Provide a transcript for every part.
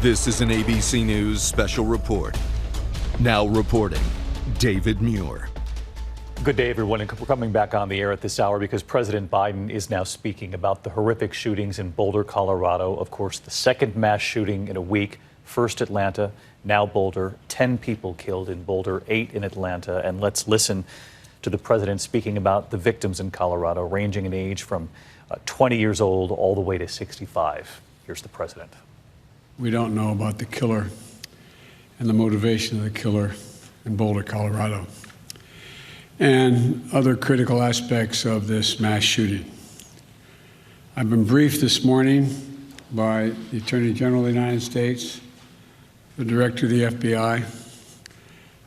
This is an ABC News special report. Now reporting, David Muir. Good day, everyone, and we're coming back on the air at this hour because President Biden is now speaking about the horrific shootings in Boulder, Colorado. Of course, the second mass shooting in a week. First Atlanta, now Boulder. 10 people killed in Boulder, 8 in Atlanta. And let's listen to the president speaking about the victims in Colorado, ranging in age from 20 years old all the way to 65. Here's the president. We don't know about the killer and the motivation of the killer in Boulder, Colorado, and other critical aspects of this mass shooting. I've been briefed this morning by the Attorney General of the United States, the Director of the FBI.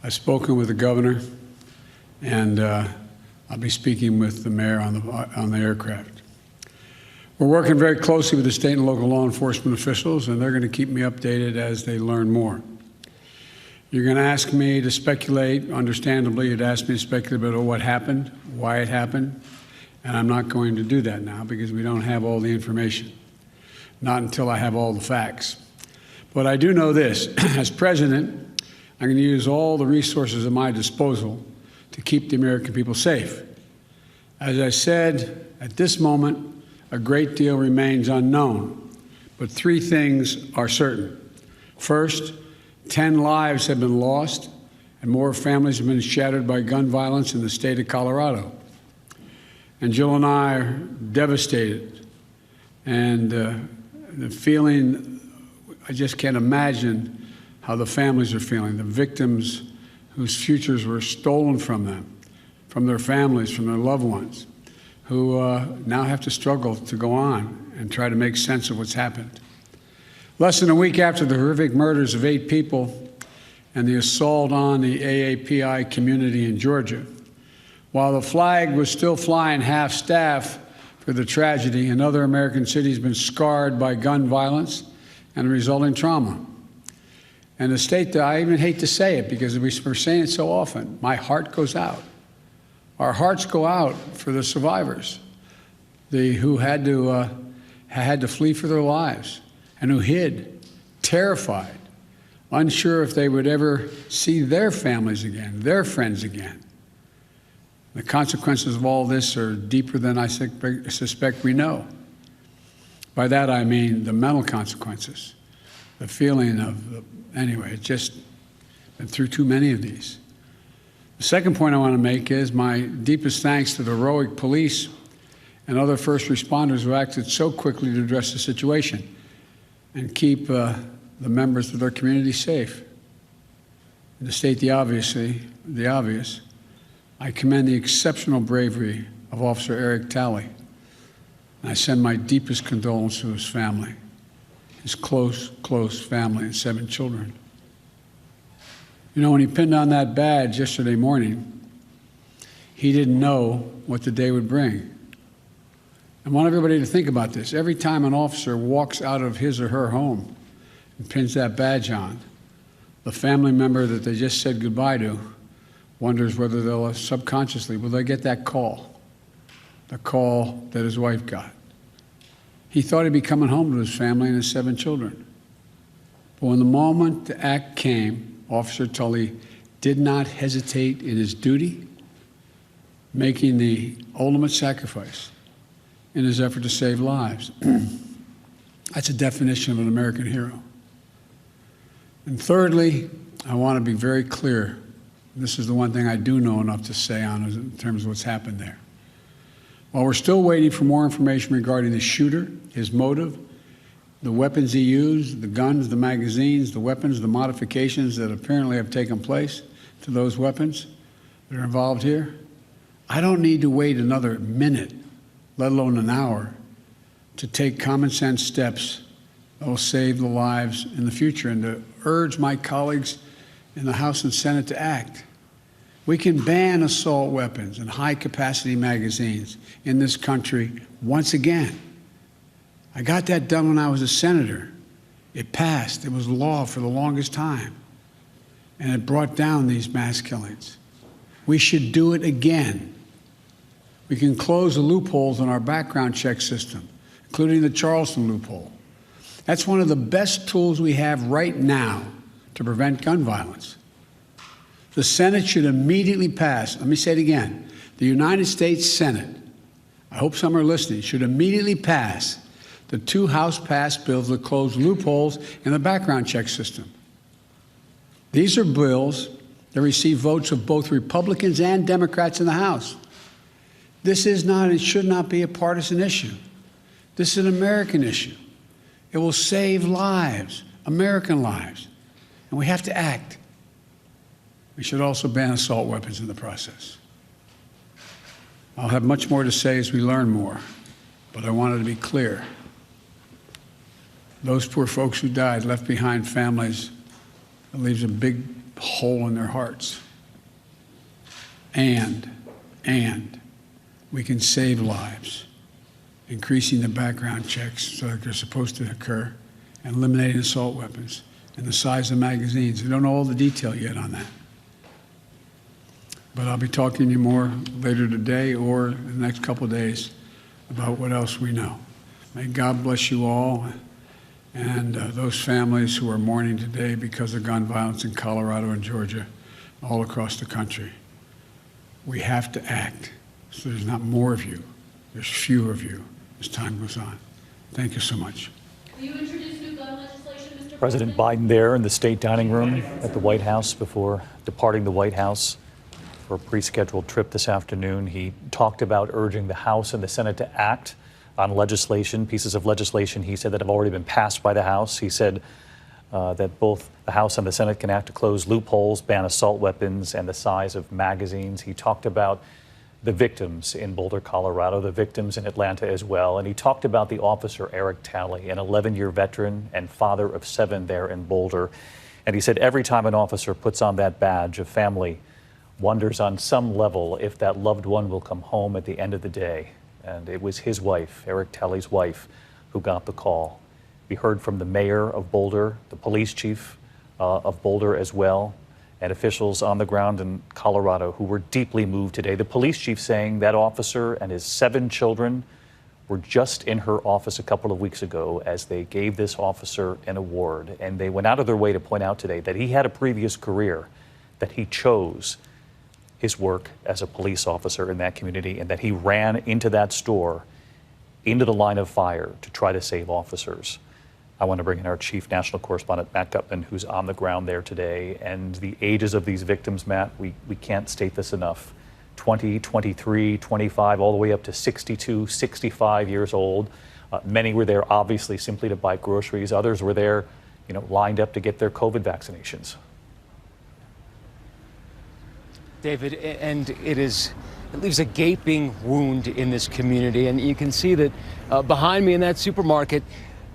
I've spoken with the governor, and I'll be speaking with the mayor on the aircraft. We're working very closely with the state and local law enforcement officials, and they're going to keep me updated as they learn more. You're going to ask me to speculate, understandably, you'd ask me to speculate about what happened, why it happened, and I'm not going to do that now because we don't have all the information, not until I have all the facts. But I do know this, as president, I'm going to use all the resources at my disposal to keep the American people safe. As I said, at this moment, a great deal remains unknown, but 3 things are certain. First, 10 lives have been lost, and more families have been shattered by gun violence in the state of Colorado. And Jill and I are devastated, and the feeling, I just can't imagine how the families are feeling, the victims whose futures were stolen from them, from their families, from their loved ones, who now have to struggle to go on and try to make sense of what's happened. Less than a week after the horrific murders of 8 people and the assault on the AAPI community in Georgia, while the flag was still flying half-staff for the tragedy, another American city has been scarred by gun violence and the resulting trauma. And the state, I even hate to say it because we're saying it so often, my heart goes out. Our hearts go out for the survivors, who had to flee for their lives and who hid, terrified, unsure if they would ever see their families again, their friends again. The consequences of all this are deeper than I suspect we know. By that I mean the mental consequences, the feeling of, anyway, it's just been through too many of these. The second point I want to make is my deepest thanks to the heroic police and other first responders who acted so quickly to address the situation and keep the members of their community safe. And to state the obvious, I commend the exceptional bravery of Officer Eric Talley, and I send my deepest condolences to his family, his close family and 7 children. You know, when he pinned on that badge yesterday morning, he didn't know what the day would bring. I want everybody to think about this. Every time an officer walks out of his or her home and pins that badge on, the family member that they just said goodbye to wonders whether they'll subconsciously, will they get that call, the call that his wife got. He thought he'd be coming home to his family and his 7 children. But when the moment to act came, Officer Tully did not hesitate in his duty, making the ultimate sacrifice in his effort to save lives. That's a definition of an American hero. And thirdly, I want to be very clear. This is the one thing I do know enough to say on in terms of what's happened there. While we're still waiting for more information regarding the shooter, his motive, the weapons he used, the guns, the magazines, the weapons, the modifications that apparently have taken place to those weapons that are involved here, I don't need to wait another minute, let alone an hour, to take common sense steps that will save the lives in the future and to urge my colleagues in the House and Senate to act. We can ban assault weapons and high-capacity magazines in this country once again. I got that done when I was a senator. It passed. It was law for the longest time. And it brought down these mass killings. We should do it again. We can close the loopholes in our background check system, including the Charleston loophole. That's one of the best tools we have right now to prevent gun violence. The Senate should immediately pass. Let me say it again. The United States Senate, I hope some are listening, should immediately pass the 2 House-passed bills that close loopholes in the background check system. These are bills that receive votes of both Republicans and Democrats in the House. This is not and should not be a partisan issue. This is an American issue. It will save lives, American lives, and we have to act. We should also ban assault weapons in the process. I'll have much more to say as we learn more, but I wanted to be clear. Those poor folks who died left behind families that leaves a big hole in their hearts. And we can save lives, increasing the background checks so that they're supposed to occur, and eliminating assault weapons, and the size of magazines. We don't know all the detail yet on that. But I'll be talking to you more later today or in the next couple of days about what else we know. May God bless you all and those families who are mourning today because of gun violence in Colorado and Georgia, all across the country. We have to act so there's not more of you, there's fewer of you as time goes on. Thank you so much. Will you introduce new gun legislation, Mr. President Biden there in the state dining room at the White House before departing the White House for a pre-scheduled trip this afternoon. He talked about urging the House and the Senate to act on legislation, pieces of legislation, he said, that have already been passed by the House. He said that both the House and the Senate can act to close loopholes, ban assault weapons, and the size of magazines. He talked about the victims in Boulder, Colorado, the victims in Atlanta as well. And he talked about the officer, Eric Talley, an 11-year veteran and father of 7 there in Boulder. And he said every time an officer puts on that badge, a family wonders on some level if that loved one will come home at the end of the day. And it was his wife, Eric Talley's wife, who got the call. We heard from the mayor of Boulder, the police chief of Boulder as well, and officials on the ground in Colorado who were deeply moved today. The police chief saying that officer and his 7 children were just in her office a couple of weeks ago as they gave this officer an award. And they went out of their way to point out today that he had a previous career, that he chose his work as a police officer in that community, and that he ran into that store, into the line of fire to try to save officers. I want to bring in our chief national correspondent, Matt Gutman, who's on the ground there today. And the ages of these victims, Matt, we can't state this enough. 20, 23, 25, all the way up to 62, 65 years old. Many were there obviously simply to buy groceries. Others were there, lined up to get their COVID vaccinations. David, and it leaves a gaping wound in this community. And you can see that behind me in that supermarket,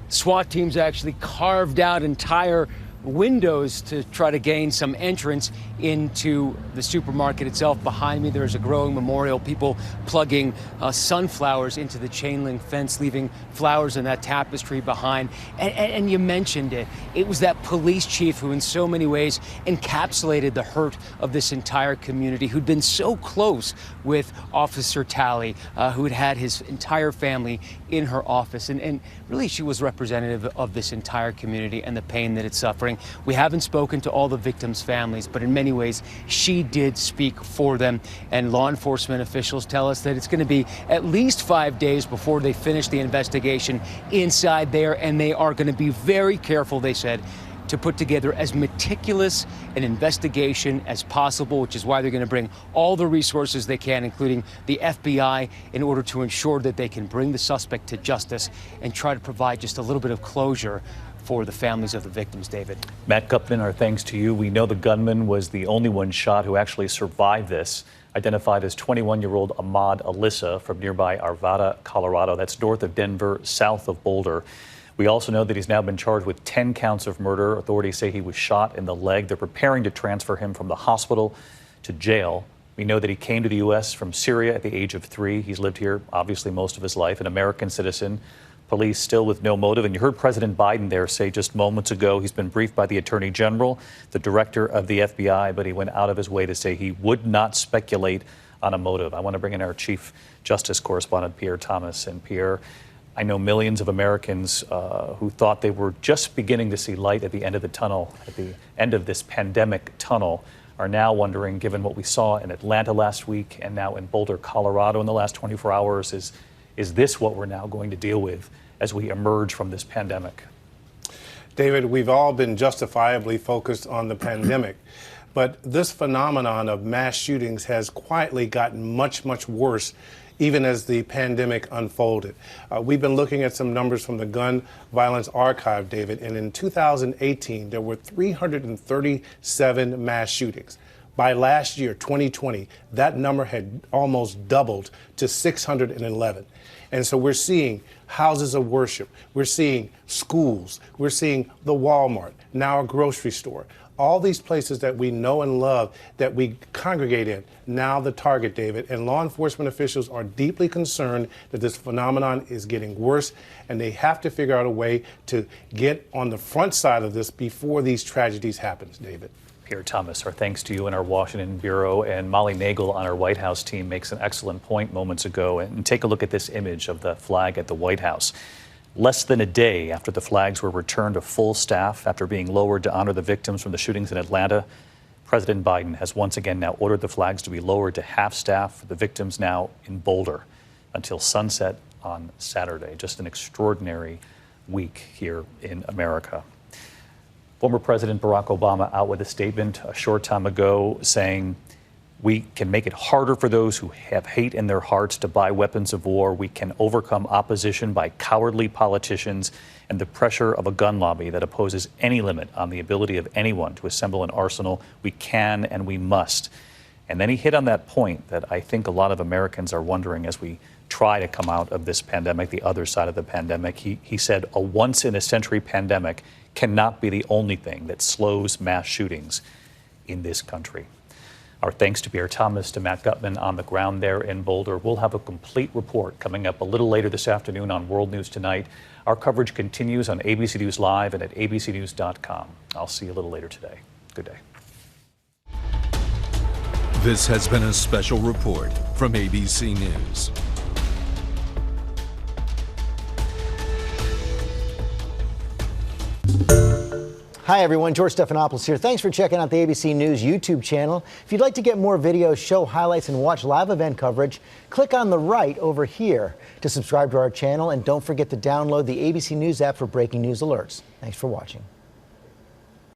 SWAT teams actually carved out entire windows to try to gain some entrance into the supermarket itself. Behind me, there's a growing memorial, people plugging sunflowers into the chain link fence, leaving flowers in that tapestry behind. And you mentioned it. It was that police chief who in so many ways encapsulated the hurt of this entire community, who'd been so close with Officer Talley, who had his entire family in her office. And really, she was representative of this entire community and the pain that it's suffering. We haven't spoken to all the victims' families, but in many ways, she did speak for them. And law enforcement officials tell us that it's going to be at least 5 days before they finish the investigation inside there. And they are going to be very careful, they said, to put together as meticulous an investigation as possible, which is why they're going to bring all the resources they can, including the FBI, in order to ensure that they can bring the suspect to justice and try to provide just a little bit of closure for the families of the victims, David. Matt Gutman, our thanks to you. We know the gunman was the only one shot who actually survived this, identified as 21-year-old Ahmad Alyssa from nearby Arvada, Colorado. That's north of Denver, south of Boulder. We also know that he's now been charged with 10 counts of murder. Authorities say he was shot in the leg. They're preparing to transfer him from the hospital to jail. We know that he came to the U.S. from Syria at the age of 3. He's lived here, obviously, most of his life, an American citizen. Police still with no motive. And you heard President Biden there say just moments ago he's been briefed by the Attorney General, the director of the FBI, but he went out of his way to say he would not speculate on a motive. I want to bring in our Chief Justice correspondent, Pierre Thomas. And Pierre, I know millions of Americans who thought they were just beginning to see light at the end of the tunnel, at the end of this pandemic tunnel, are now wondering, given what we saw in Atlanta last week and now in Boulder, Colorado in the last 24 hours, is this what we're now going to deal with as we emerge from this pandemic? David, we've all been justifiably focused on the pandemic, but this phenomenon of mass shootings has quietly gotten much, much worse even as the pandemic unfolded. We've been looking at some numbers from the Gun Violence Archive, David, and in 2018, there were 337 mass shootings. By last year, 2020, that number had almost doubled to 611. And so we're seeing houses of worship, we're seeing schools, we're seeing the Walmart, now a grocery store. All these places that we know and love that we congregate in, now the target, David. And law enforcement officials are deeply concerned that this phenomenon is getting worse, and they have to figure out a way to get on the front side of this before these tragedies happen, David. Pierre Thomas, our thanks to you in our Washington Bureau, and Molly Nagel on our White House team makes an excellent point moments ago. And take a look at this image of the flag at the White House. Less than a day after the flags were returned to full staff after being lowered to honor the victims from the shootings in Atlanta, President Biden has once again now ordered the flags to be lowered to half staff for the victims now in Boulder until sunset on Saturday. Just an extraordinary week here in America. Former President Barack Obama out with a statement a short time ago saying, we can make it harder for those who have hate in their hearts to buy weapons of war. We can overcome opposition by cowardly politicians and the pressure of a gun lobby that opposes any limit on the ability of anyone to assemble an arsenal. We can and we must. And then he hit on that point that I think a lot of Americans are wondering as we try to come out of this pandemic, the other side of the pandemic. He said a once-in-a-century pandemic cannot be the only thing that slows mass shootings in this country. Our thanks to Pierre Thomas, to Matt Gutman on the ground there in Boulder. We'll have a complete report coming up a little later this afternoon on World News Tonight. Our coverage continues on ABC News Live and at abcnews.com. I'll see you a little later today. Good day. This has been a special report from ABC News. Hi everyone, George Stephanopoulos here. Thanks for checking out the ABC News YouTube channel. If you'd like to get more videos, show highlights, and watch live event coverage, click on the right over here to subscribe to our channel, and don't forget to download the ABC News app for breaking news alerts. Thanks for watching.